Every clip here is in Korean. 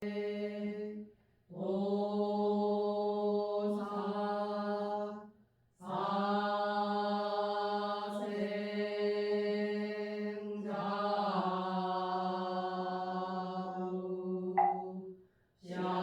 도사 사생자부 샤론사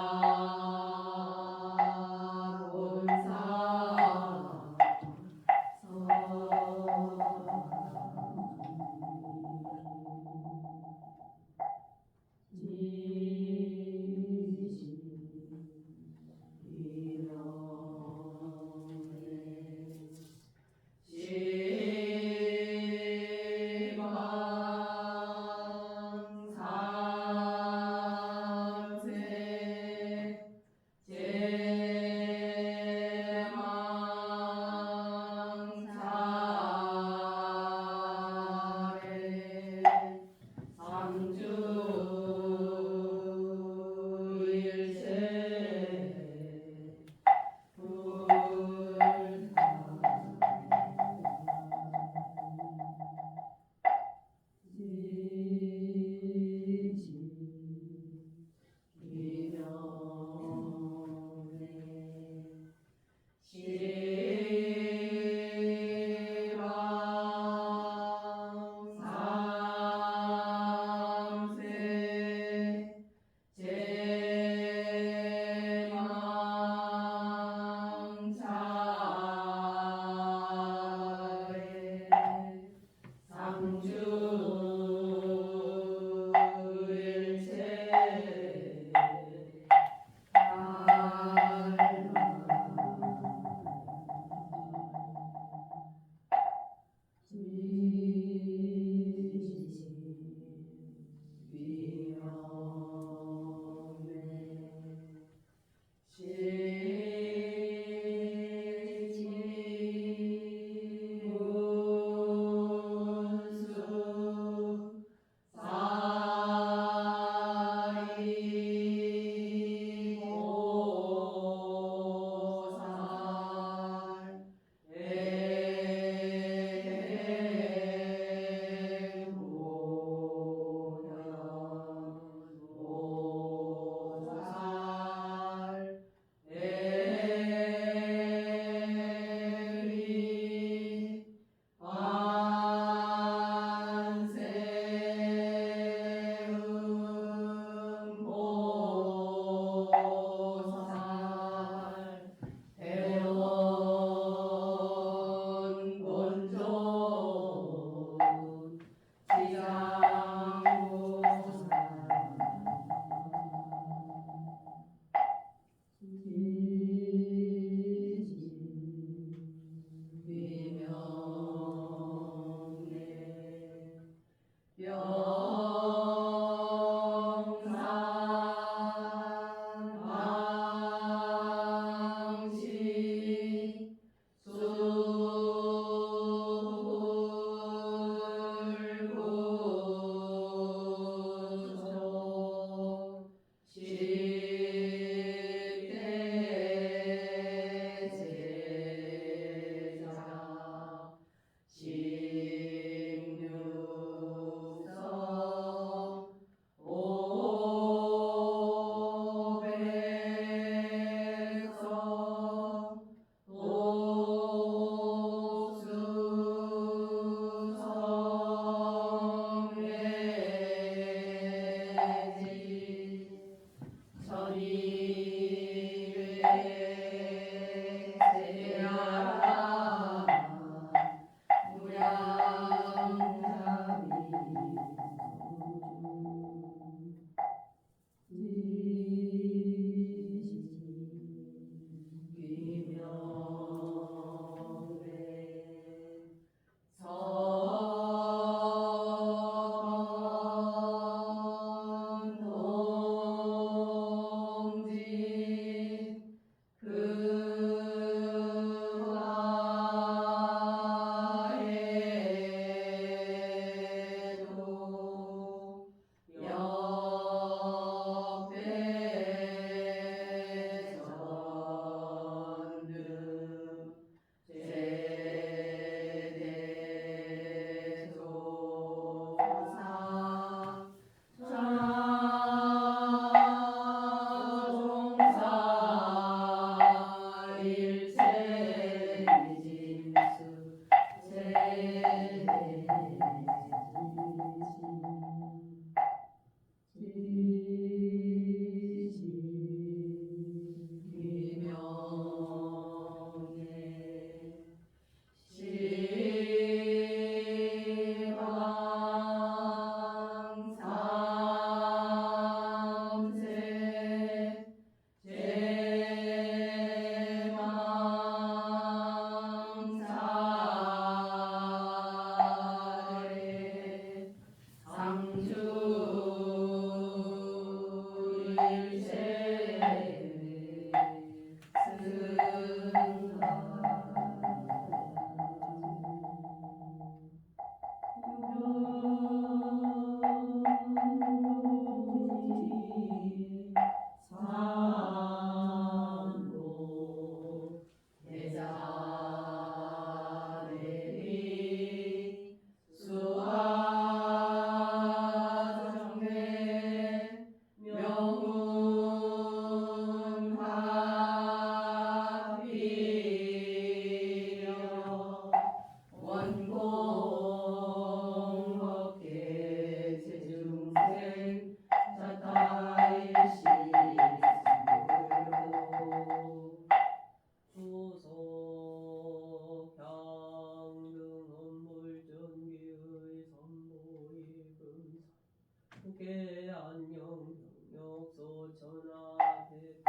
전하대평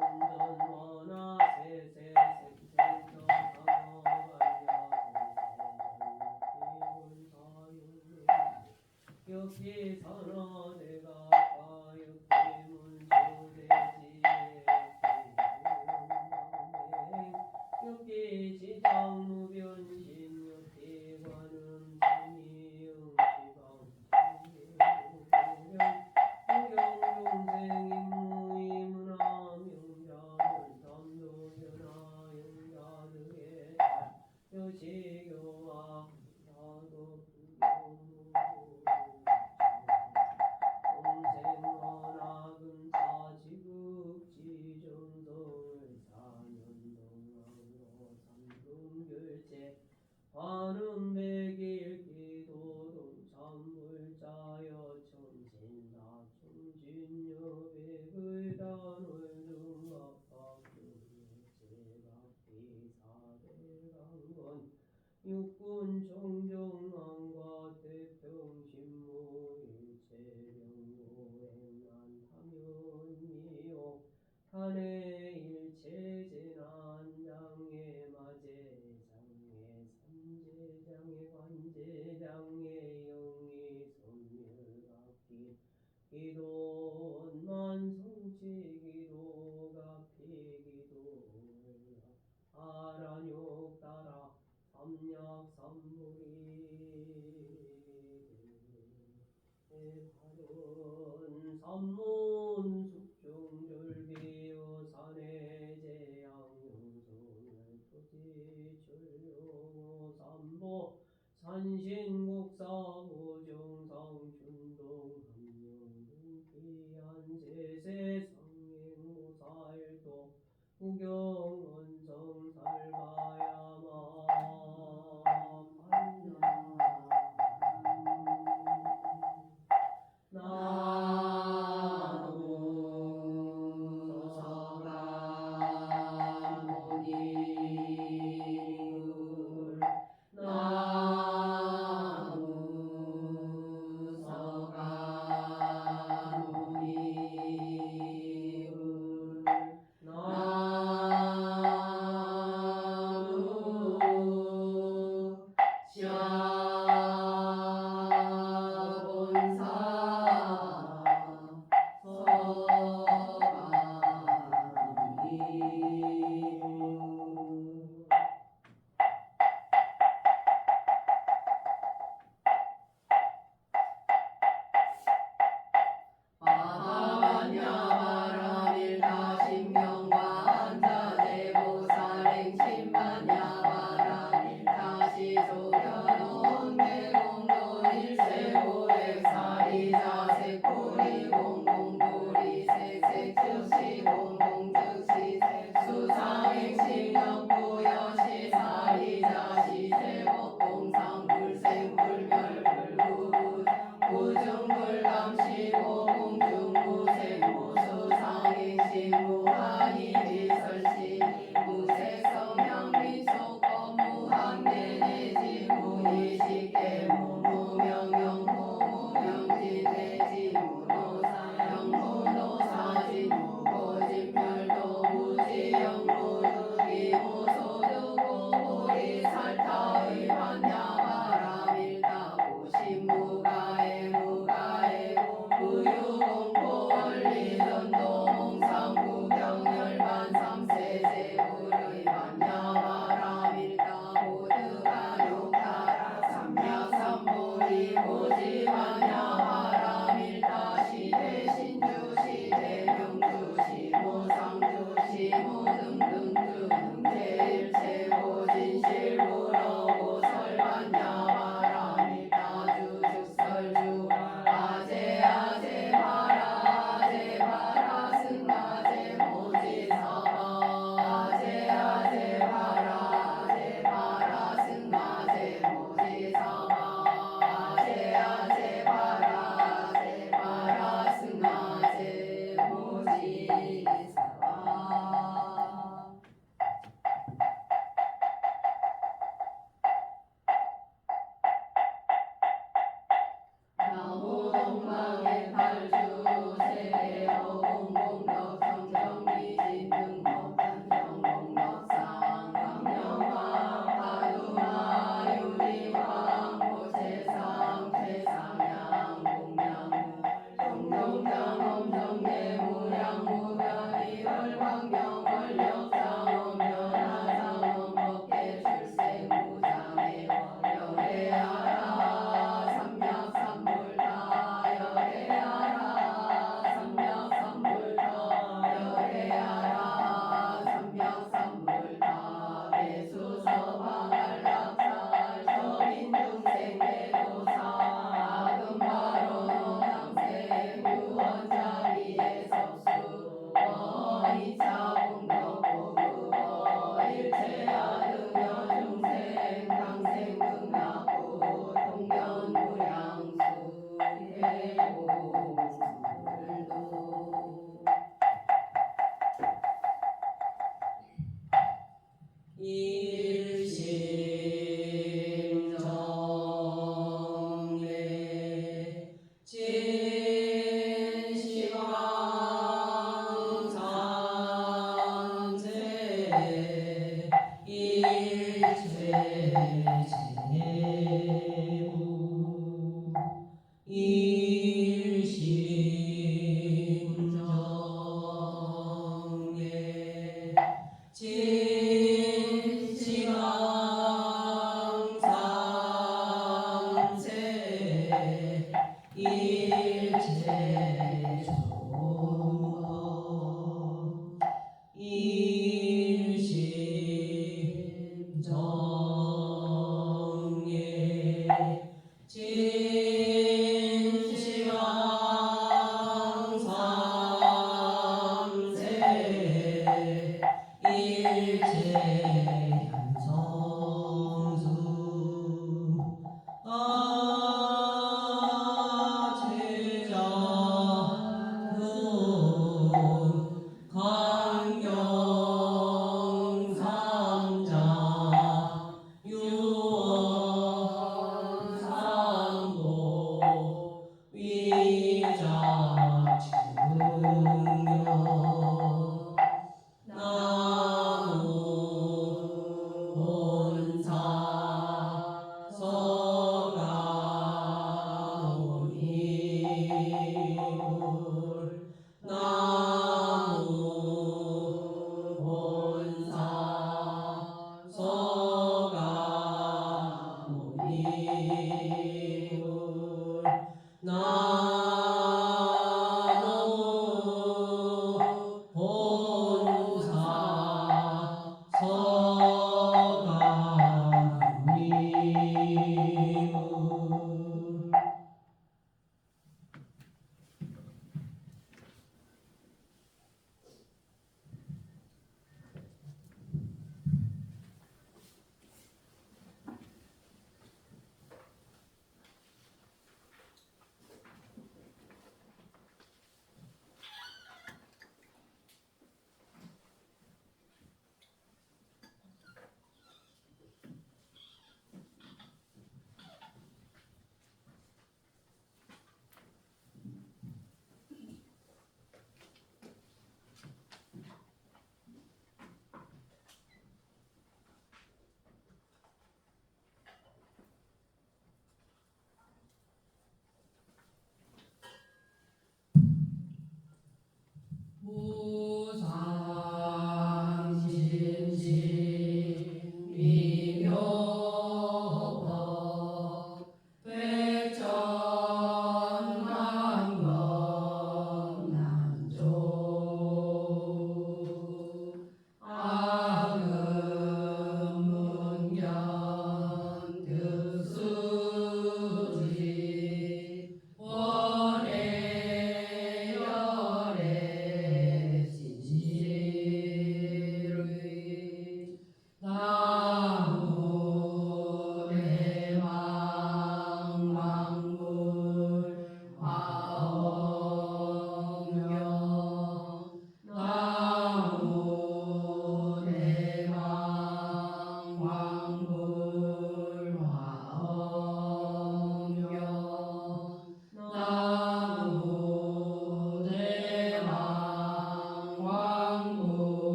온전원하 세세생생정 강어반야고세전기문사윤 역기 선어대가 가역기문조대지에 역기 지장무변신 역기 관음 삼이응시방 무경용생 임무이문함영자문 담도변화 영자등의 여시교와 나도 공생원하금사 지극지정성을 4년 동안으로 삼금결제 관음백일 기도동 참물자여 청신사 충진여백의 단월등갑박두제각비사대강건 육군정정왕과 태평신무 일체령고행난탐연미옥 탄해일체재난장애 마제장애 삼제장애 관제장애 영리성멸각기 기도원만성취기도각피기도 아란욕따라 삼약삼무리 바른 삼문숙중절비요 산해제양용성을 토지출용호 삼보 산신국사무정성춘동함령등기한제세상행무사일도 후경언성살바야마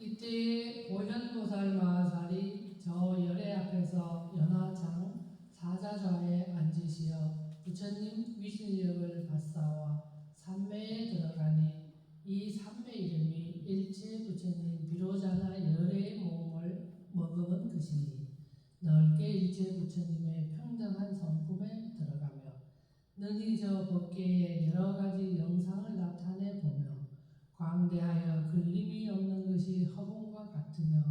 이때에 보현보살 마살이 저 열애 앞에서 연화장 사자좌에 앉으시어 부처님 위실력을 받사와 삼매에 들어가니 이 삼매 이름이 일체 부처님 비로자나 열애의 몸을 머금은 것이니 넓게 일체 부처님의 평등한 성품에 들어가며 능히 저 법계의 여러 가지 영상을 나타내 보며 광대하여 걸림이 없는 것이 허공과 같으며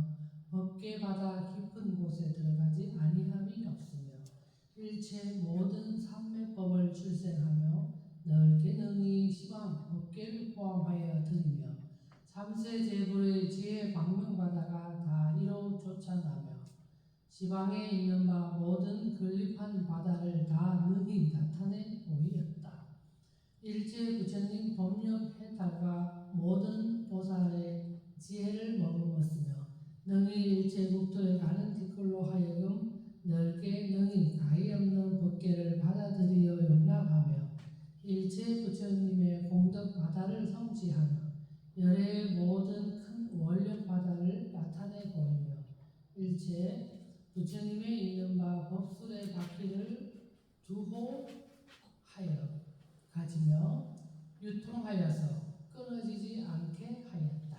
법계 바다 깊은 곳에 들어가지 아니함이 없으며 일체 모든 삼매법을 출생하며 넓게 능히 시방 법계를 포함하여 드리며 삼세 제불의 지혜 광명바다가 다 이로 쫓아나며 지방에 있는 바 모든 건립한 바다를 다 능히 나타내 보이었다. 일체 부처님 법력 해탈과 모든 보살의 지혜를 머금었으며 능히 일체 국토에 가는 티끌로 하여금 넓게 능히 가히 없는 법계를 받아들여 용납하며 일체 부처님의 공덕 바다를 성취하며 열의 모든 큰 원력 바다를 나타내 보이며 일체 부처님의 있는 바 법술의 바퀴를 주호하여 가지며 유통하여서 끊어지지 않게 하였다.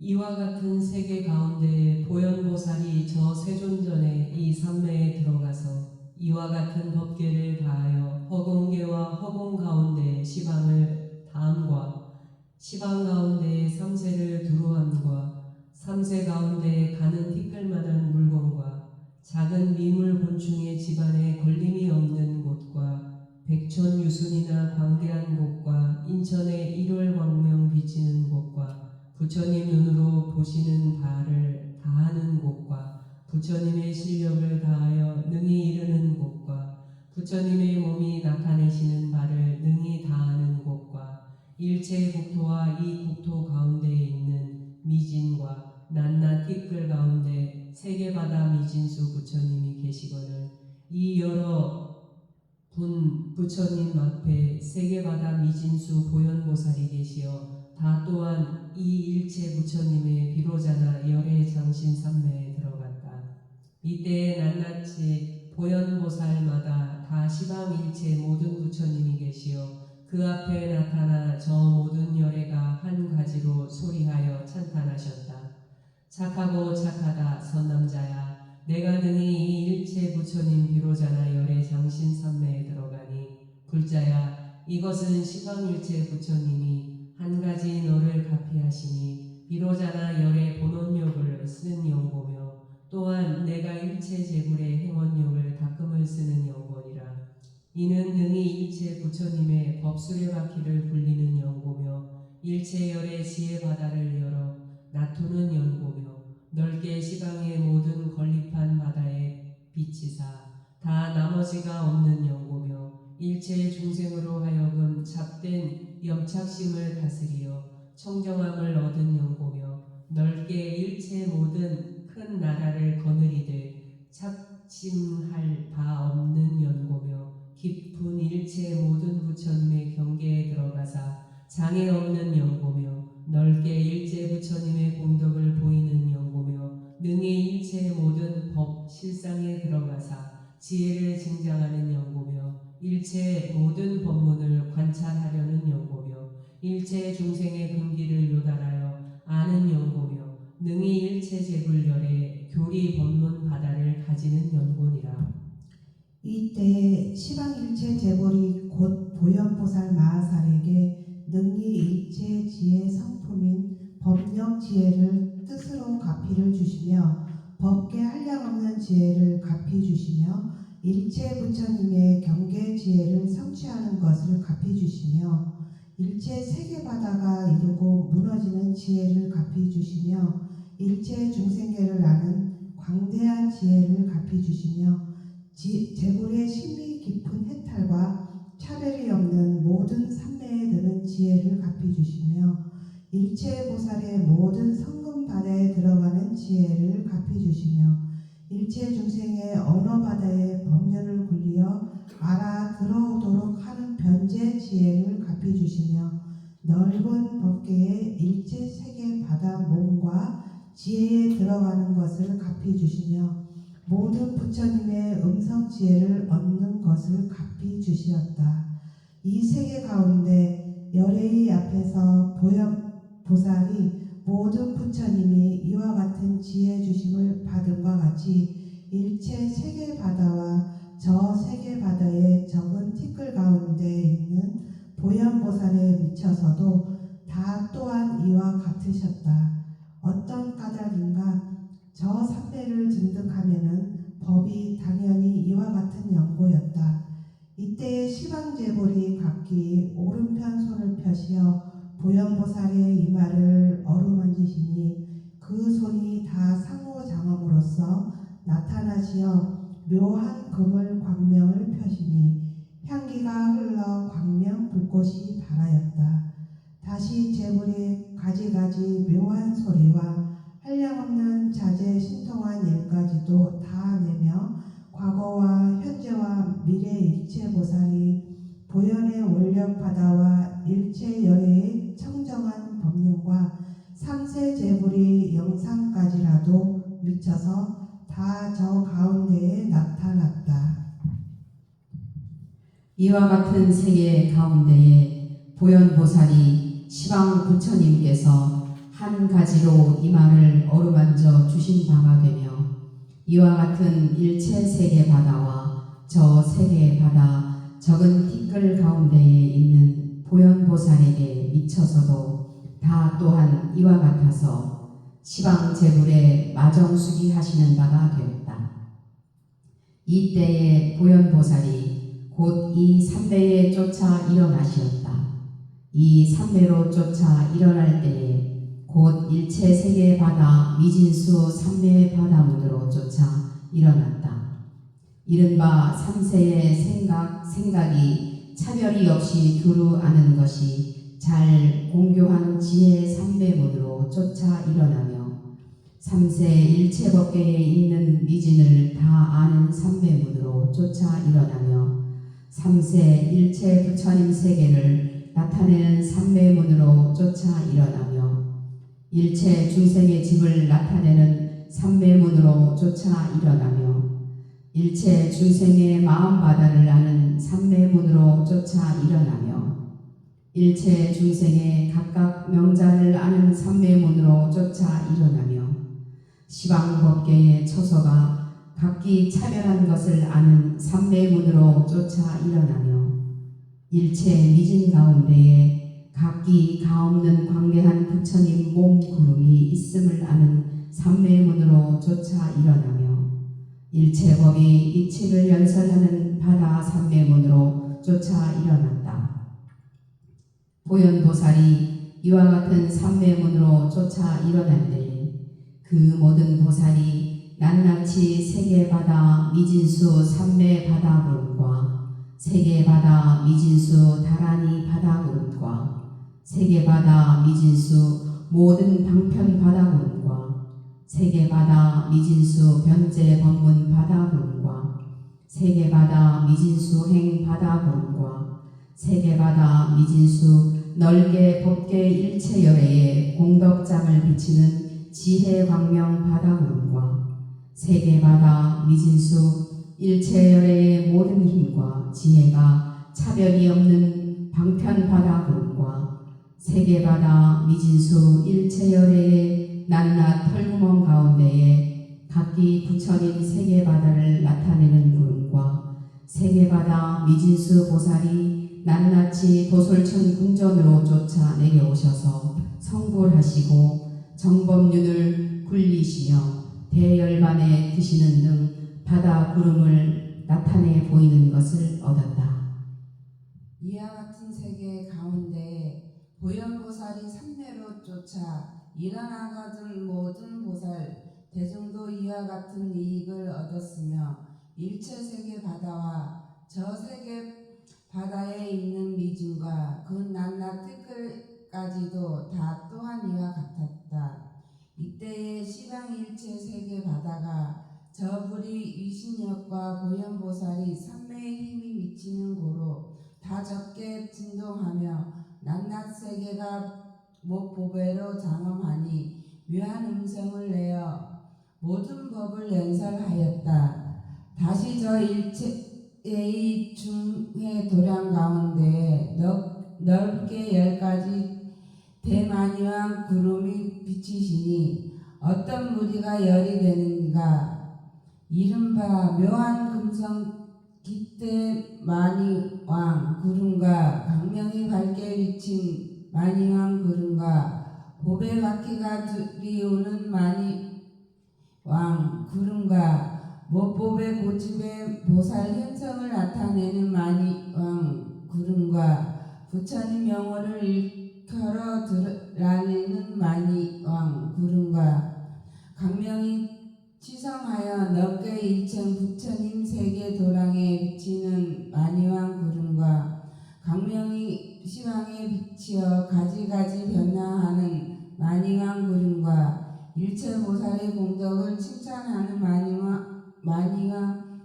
이와 같은 세계 가운데 보현보살이 저 세존전에 이 삼매에 들어가서 이와 같은 법계를 다하여 허공계와 허공 가운데 시방을 다함과 시방 가운데 삼세를 두루함과 삼세 가운데 가는 티끌만한 물건과 작은 미물 곤충의 집안에 걸림이 없는 곳과 백천 유순이나 광대한 곳과 인천의 일월 광명 비치는 곳과 부처님 눈으로 보시는 바를 다하는 곳과 부처님의 실력을 다하여 능히 이르는 곳과 부처님의 몸이 나타내시는 바를 능히 다하는 곳과 일체 국토와 이 국토 가운데에 있는 미진과 낱낱 티끌 가운데 세계바다 미진수 부처님이 계시거늘 이 여러 분 부처님 앞에 세계바다 미진수 보현보살이 계시어 다 또한 이 일체 부처님의 비로자나 열의 장신 삼매에 들어갔다. 이때에 낱낱이 보현보살마다 다 시방 일체 모든 부처님이 계시어 그 앞에 나타나 저 모든 열애가 한 가지로 소리하여 찬탄하셨다. 착하고 착하다 선남자야, 내가 능히 이 일체 부처님 비로자나 열의 장신 삼매에 들어가니 불자야, 이것은 시방 일체 부처님이 한 가지 너를 가피하시니 비로자나 열의 본원력을 쓰는 연고며 또한 내가 일체 제불의 행원력을 닦음을 쓰는 연고니라. 이는 능히 일체 부처님의 법수레바퀴를 굴리는 연고며 일체 열의 지혜 바다를 열어 나토는 연고며 넓게 시방의 모든 건립한 바다에 비치사 다 나머지가 없는 연고며 일체 중생으로 하여금 잡된 염착심을 다스리어 청정함을 얻은 연고며 넓게 일체 모든 큰 나라를 거느리되 착심할 바 없는 연고며 깊은 일체 모든 부처님의 경계에 들어가사 장애 없는 연고며 넓게 일체 부처님의 공덕을 보이는 연고며 능히 일체 모든 법 실상에 들어가사 지혜를 증장하는 연고며 일체 모든 법문을 관찰하려는 연고며 일체 중생의 근기를 요달하여 아는 연고며 능히 일체 제불열의 교리 법문 바다를 가지는 연고니라. 이때에 시방일체 제불이 곧 보현보살 마하살에게 능히 일체 지혜 성품인 법력 지혜를 뜻으로 가피를 주시며 법계 한량없는 지혜를 가피 주시며 일체 부처님의 경계 지혜를 성취하는 것을 가피 주시며 일체 세계바다가 이루고 무너지는 지혜를 가피 주시며 일체 중생계를 아는 광대한 지혜를 가피 주시며 제불의 심리 깊은 해탈과 차별이 없는 모든 삼매에 드는 지혜를 가피 주시며 일체 보살의 모든 성금 바다에 들어가는 지혜를 가피 주시며 일체 중생의 언어 바다에 법륜을 굴리어 알아 들어오도록 하는 변제 지혜를 가피 주시며 넓은 법계의 일체 세계 바다 몸과 지혜에 들어가는 것을 가피 주시며 모든 부처님의 음성 지혜를 얻는 것을 가피 주시었다. 이 세계 가운데 열애의 앞에서 보살이 모든 부처님이 이와 같은 지혜 주심을 받음과 같이 일체 세계 바다와 저 세계 바다의 적은 티끌 가운데 있는 보현보살에 미쳐서도 다 또한 이와 같으셨다. 어떤 까닭인가? 저 삼매를 증득하면은 법이 당연히 이와 같은 연고였다. 이때의 시방제불이 각기 오른편 손을 펴시어 보현보살의 이마를 어루만지시니 그 손이 다 상호장엄으로써 나타나시어 묘한 그물 광명을 펴시니 향기가 흘러 광명 불꽃이 발하였다. 다시 제불이 가지가지 묘한 소리와 한량없는 자제 신통한 일까지도 다 내며 과거와 현재와 미래 일체 보살이 보현의 원력 바다와 일체 열애의 청정한 법륜과 삼세 제불이 영상까지라도 미쳐서 다 저 가운데에 나타났다. 이와 같은 세계 가운데에 보현보살이 시방 부처님께서 한 한 가지로 이마를 어루만져 주신 바가 되며 이와 같은 일체 세계 바다와 저 세계 바다 적은 티끌 가운데에 있는 보현보살에게 미쳐서도 다 또한 이와 같아서 시방 제불에 마정수기 하시는 바가 되었다. 이때에 보현보살이 곧 이 삼매에 쫓아 일어나시었다. 이 삼매로 쫓아 일어날 때에 곧 일체 세계 바다 미진수 삼매의 바다문으로 쫓아 일어났다. 이른바 삼세의 생각이 차별이 없이 두루 아는 것이 잘 공교한 지혜 삼매문으로 쫓아 일어나며 삼세 일체 법계에 있는 미진을 다 아는 삼매문으로 쫓아 일어나며 삼세 일체 부처님 세계를 나타내는 삼매문으로 쫓아 일어나며 일체 중생의 집을 나타내는 삼매문으로 쫓아 일어나며 일체 중생의 마음바다를 아는 삼매문으로 쫓아 일어나며 일체 중생의 각각 명자를 아는 삼매문으로 쫓아 일어나며 시방법계의 처소가 각기 차별한 것을 아는 삼매문으로 쫓아 일어나며 일체 미진 가운데에 각기 가없는 광대한 부처님 몸 구름이 있음을 아는 삼매문으로 쫓아 일어나며 일체 법이 이치를 연설하는 바다 삼매문으로 쫓아 일어났다. 보현보살이 이와 같은 삼매문으로 쫓아 일어날 때에 그 모든 보살이 낱낱이 세계바다 미진수 삼매 바다구름과 세계바다 미진수 다라니 바다구름과 세계바다 미진수 모든 방편 바다구름과 세계바다 미진수 변제 법문 바다구름과 세계바다 미진수 행 바다구름과 세계바다 미진수 넓게 법계 일체열애에 공덕장을 비치는 지혜 광명 바다구름과 세계바다 미진수 일체열애의 모든 힘과 지혜가 차별이 없는 방편 바다구름과 세계바다 미진수 일체열애의 낱낱 털구멍 가운데에 각기 부처님 세계바다를 나타내는 구름과 세계바다 미진수 보살이 낱낱이 도솔천 궁전으로 쫓아 내려오셔서 성불하시고 정법륜을 굴리시며 대열반에 드시는 등 바다 구름을 나타내 보이는 것을 얻었다. 이와 같은 세계 가운데 보현보살이 삼매로 쫓아 일어나가던 모든 보살 대중도 이와 같은 이익을 얻었으며 일체 세계 바다와 저 세계 바다에 있는 미진과 그 낱낱 티끌까지도 다 또한 이와 같았다. 이때에 시방일체 세계 바다가 저 불이 위신역과 보현보살이 삼매의 힘이 미치는 고로 다 적게 진동하며 낱낱 세계가 목보배로 장엄하니 묘한 음성을 내어 모든 법을 연설하였다. 다시 저 일체의 중해 도량 가운데 넓게 10가지 대만유한 구름이 비치시니 어떤 무리가 열이 되는가. 이른바 묘한 금성 기대 만이왕 구름과 강명이 밝게 비친 만이왕 구름과 보배 바퀴가 들이오는 만이왕 구름과 못보배 고집의 보살 현성을 나타내는 만이왕 구름과 부처님 명호를 일컬어 드러내는 만이왕 구름과 강명이 치성하여 넓게 일천 부처님 세계 도량에 비치는 만이왕 구름과 강명이 시방에 비치어 가지가지 변화하는 만이왕 구름과 일체 보살의 공덕을 칭찬하는 만이왕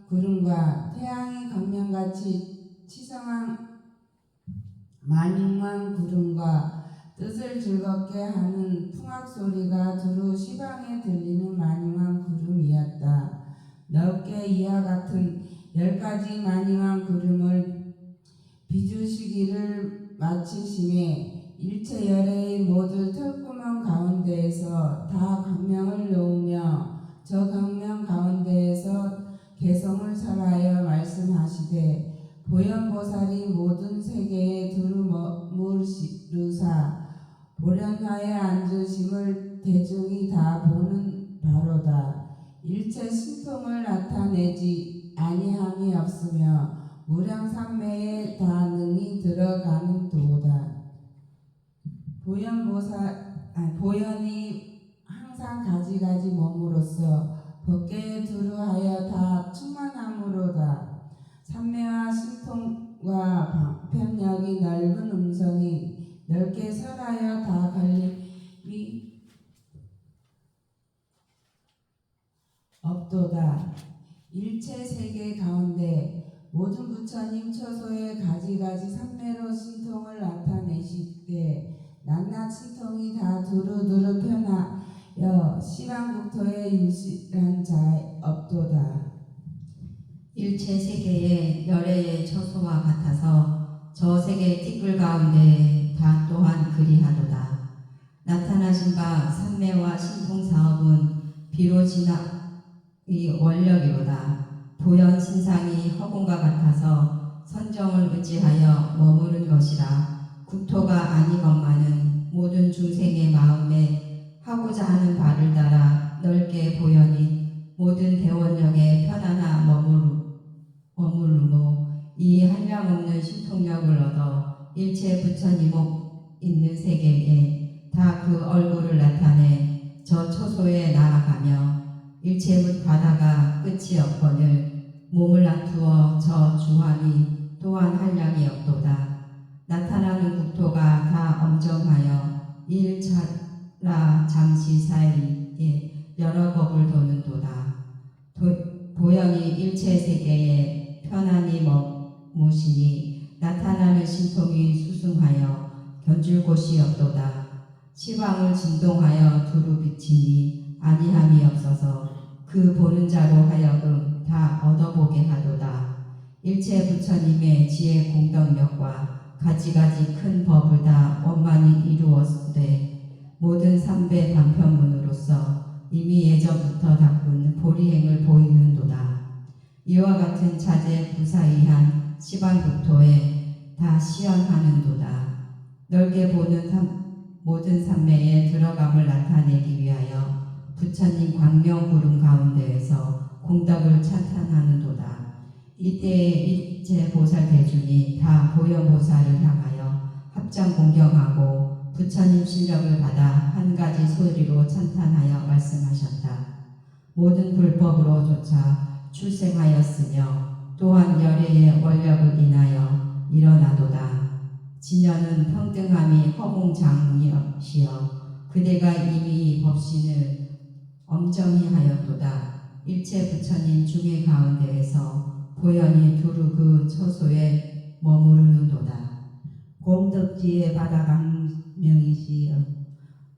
구름과 태양이 강명같이 치성한 만이왕 구름과 뜻을 즐겁게 하는 풍악소리가 두루 시방에 들리는 만이왕 구름이었다. 넓게 이와 같은 10가지 만이왕 구름을 비주시기를 마치심에 일체 열애의 모든 털구멍 가운데에서 다 광명을 놓으며 저 광명 가운데에서 개성을 설하여 말씀하시되 보현보살이 모든 세계에 두루 머무르사 보련하에 앉으심을 대중이 다 보는 바로다. 일체 신통을 나타내지 아니함이 없으며 무량삼매에 다 능히 들어가는 도다. 보현이 항상 가지가지 몸으로써 법계에 두루하여 다 충만함으로다. 삼매와 신통과 편력이 넓은 음성이 넓게 설하여 다 걸림이 없도다. 일체 세계 가운데 모든 부처님 처소에 가지가지 삼매로 신통을 나타내시되 낱낱 신통이 다 두루두루 편하여 시방국토에 유실한 자 없도다. 일체 세계의 열애의 처소와 같아서 저 세계 띠끌 가운데 다 또한 그리하도다. 나타나신 바 삼매와 신통 사업은 비로 진학의 원력이로다. 보현 신상이 허공과 같아서 선정을 의지하여 머무른 것이라. 국토가 아니건만은 모든 중생의 마음에 하고자 하는 바를 따라 넓게 보현이 모든 대원력에 편안하 머무르고 이 한량없는 신통력을 얻어 일체 부처님 있는 세계에 다 그 얼굴을 나타내 저 초소에 나아가며 일체 묻 바다가 끝이 없거늘 몸을 낮추어 저 주함이 또한 한량이 없도다. 나타나는 국토가 다 엄정하여 일차라 잠시 사이에 여러 겁을 도는도다. 보현이 일체 세계에 편안히 머무시니 나타나는 신통이 수승하여 견줄 곳이 없도다. 시방을 진동하여 두루 비치니 아니함이 없어서 그 보는 자로 하여금 다 얻어보게 하도다. 일체 부처님의 지혜 공덕력과 가지가지 큰 법을 다 원만히 이루었으되 모든 삼배 방편문으로서 이미 예전부터 닦은 보리행을 보이는도다. 이와 같은 자재 부사이한 시방국토에 다 시연하는도다. 넓게 보는 모든 삼매에 들어감을 나타내기 위하여 부처님 광명 구름 가운데에서 공덕을 찬탄하는도다. 이때에 일체 보살 대중이 다 보현보살을 향하여 합장 공경하고 부처님 실력을 받아 한 가지 소리로 찬탄하여 말씀하셨다. 모든 불법으로조차 출생하였으며 또한 열애의 원력을 인하여 일어나도다. 진여는 평등함이 허공장이시여 그대가 이미 법신을 엄정히 하였도다. 일체 부처님 중의 가운데에서 보현이 두루 그 처소에 머무르는도다. 공덕지혜 바다 강명이시여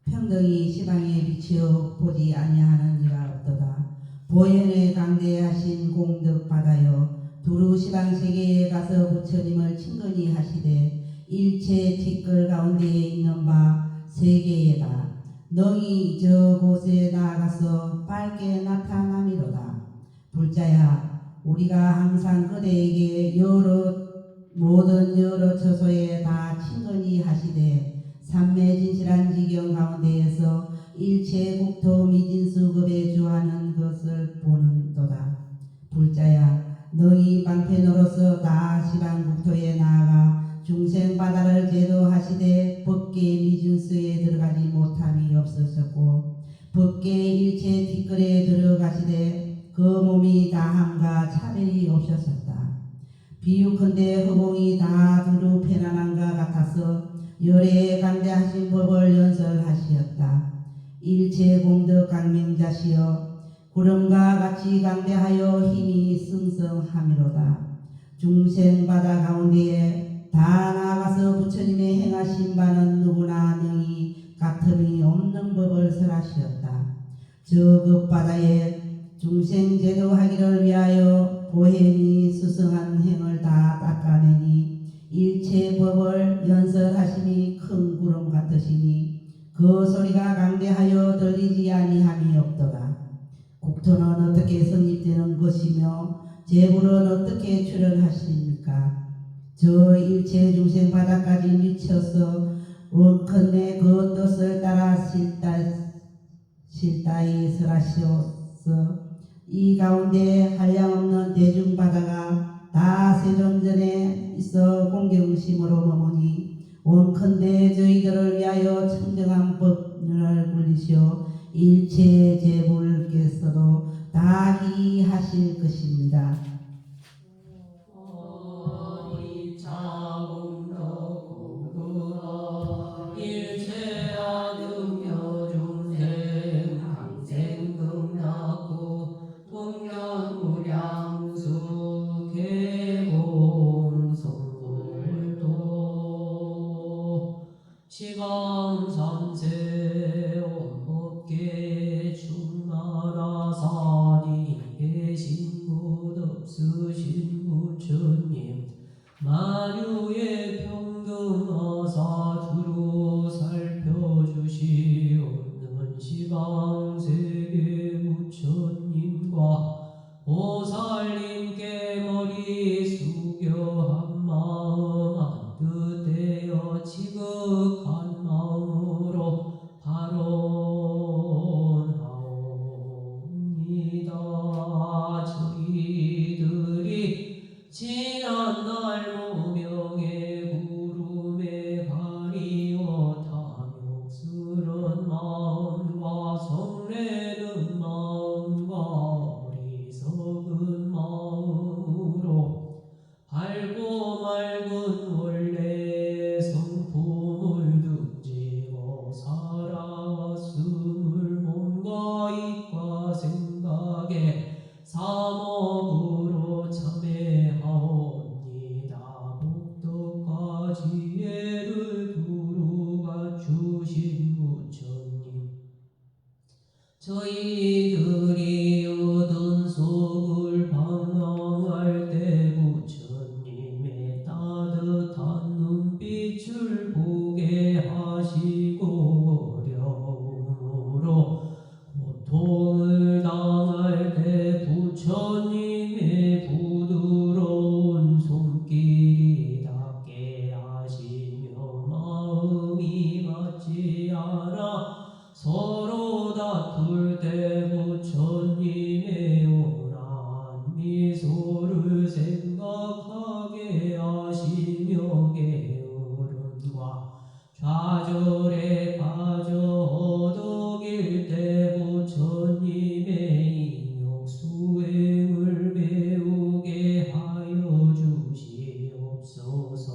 평등히 시방에 비치어 보지 아니하는 이가 없도다. 보현에 강대하신 공덕 바다여 두루 시방 세계에 가서 부처님을 친근히 하시되 일체 티끌 가운데에 있는 바 세계에다 너희 저곳에 나아가서 밝게 나타남이로다. 불자야 우리가 항상 그대에게 모든 여러 처소에 다 친근히 하시되 삼매진실한 지경 가운데에서 일체 국토 미진수급에 주하는 것을 보는도다. 불자야 너희 방편으로서 다 시방국토에 나아가 중생바다를 제도하시되 법계 미진수에 들어가지 못함이 없으셨고 법계 일체 뒷걸에 들어가시되 그 몸이 다함과 차별이 없으셨다. 비유컨대 허공이 다 두루 편안함과 같아서 열애에 강대하신 법을 연설하시었다. 일체 공덕 강명자시여 구름과 같이 강대하여 힘이 승성함이로다. 중생바다 가운데에 다 나아가서 부처님의 행하신 바는 누구나 능히 같음이 없는 법을 설하시었다. 저 그 바다에 중생제도하기를 위하여 보현이 수성한 행을 다 닦아내니 일체 법을 연설하심이 큰 구름 같으시니 그 소리가 강대하여 들리지 아니함이 없도다. 국토는 어떻게 성립되는 것이며 재물은 어떻게 출현하십니까? 저 일체 중생 바닥까지 미쳐서 원컨대 그 뜻을 따라 실다이 설하시옵소. 이 가운데 한량없는 대중바다가 다 세존전에 있어 공경심으로 머무니 원컨대 저희들을 위하여 청정한 법률을 굴리시어 일체 재물께서도 다 기하실 것입니다. 시강삼세 온법계 충나라사니 계신 곳 없으신 부처님 만유의 평등하사 두루 살펴주시옵는 시강세계 부처님과 보살님께 머리 숙여 한 마음 한 뜻되어 지극한 마음으로 발언하옵니다. 저희들이 지난날 무명의 구름에 가리워 탐욕스런 마음과 성내는 마음과 어리석은 마음으로 밝고 맑은 원래 성품을 등지고 살아왔음을 몸과 입과 생각에 사목으로 참회하옵니다. 복덕과 지혜를 두루 갖추신 부처님 저희들이 얻은 속을 방황할 때 부처님의 따뜻한 눈빛을 보게 하시고 어려움으로 고통을 당할 때 부처님의 부드러운 손길이 닿게 하시며 마음이 맞지 않아 서로 다툴 때 부처님의 온화한 미소를 생각하게 하시며 게으름과 좌절에 빠져 허덕일 때 부처님의 인욕 수행을 배우게 하여 주시옵소서.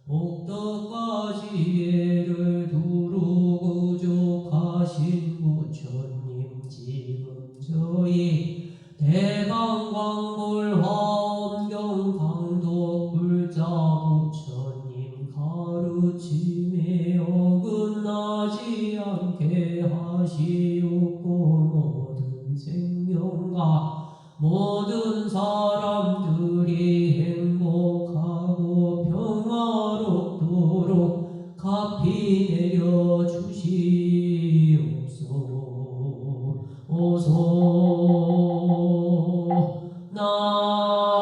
복덕과 지혜를 두루 부족하신 부처님 지금 저희 대방광골 화엄경 강독불자 부처님 가르침에 어긋나지 않게 하시옵고 모든 생명과 모든 사람들이 행복하고 평화롭도록 갚이 내려 주시옵소서.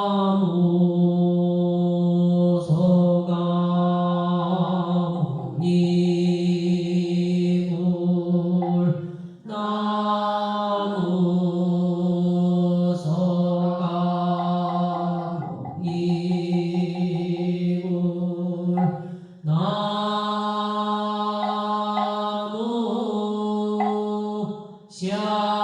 나무 서가모니불 나무 서가모니불 나무 샤